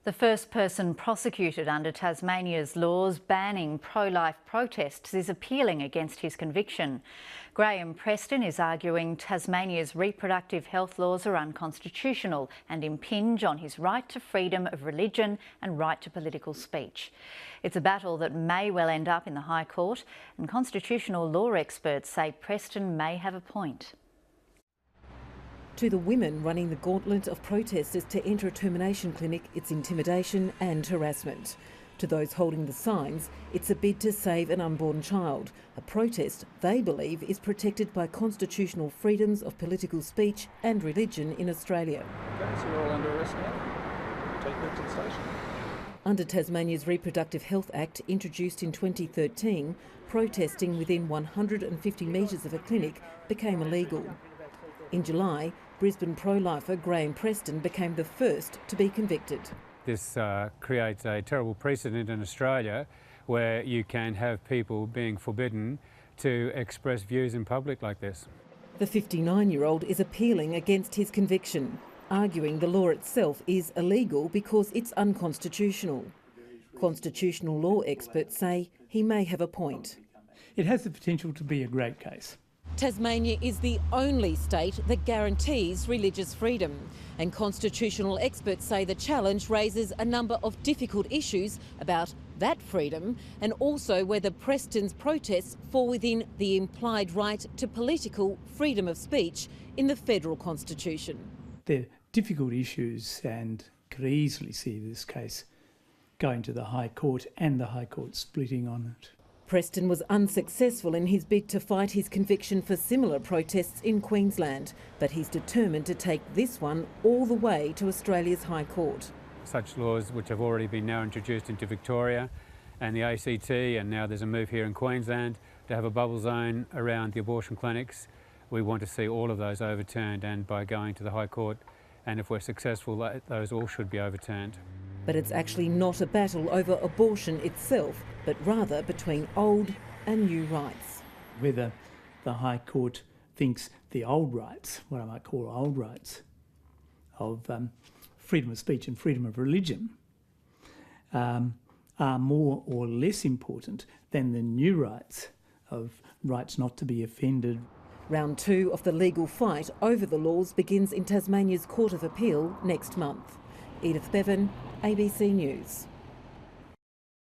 The first person prosecuted under Tasmania's laws banning pro-life protests is appealing against his conviction. Graham Preston is arguing Tasmania's reproductive health laws are unconstitutional and impinge on his right to freedom of religion and right to political speech. It's a battle that may well end up in the High Court, and constitutional law experts say Preston may have a point. To the women running the gauntlet of protesters to enter a termination clinic, it's intimidation and harassment. To those holding the signs, it's a bid to save an unborn child, a protest they believe is protected by constitutional freedoms of political speech and religion in Australia. Okay, so we're all under arrest now. Take them to the station. Under Tasmania's Reproductive Health Act, introduced in 2013, protesting within 150 metres of a clinic became illegal. In July, Brisbane pro-lifer Graham Preston became the first to be convicted. This creates a terrible precedent in Australia where you can have people being forbidden to express views in public like this. The 59-year-old is appealing against his conviction, arguing the law itself is illegal because it's unconstitutional. Constitutional law experts say he may have a point. It has the potential to be a great case. Tasmania is the only state that guarantees religious freedom, and constitutional experts say the challenge raises a number of difficult issues about that freedom and also whether Preston's protests fall within the implied right to political freedom of speech in the federal constitution. They're difficult issues and could easily see this case going to the High Court and the High Court splitting on it. Preston was unsuccessful in his bid to fight his conviction for similar protests in Queensland, but he's determined to take this one all the way to Australia's High Court. Such laws which have already been now introduced into Victoria and the ACT, and now there's a move here in Queensland to have a bubble zone around the abortion clinics. We want to see all of those overturned, and by going to the High Court, and if we're successful, those all should be overturned. But it's actually not a battle over abortion itself, but rather between old and new rights. Whether the High Court thinks the old rights, what I might call old rights, of freedom of speech and freedom of religion are more or less important than the new rights of rights not to be offended. Round 2 of the legal fight over the laws begins in Tasmania's Court of Appeal next month. Edith Bevin, ABC News.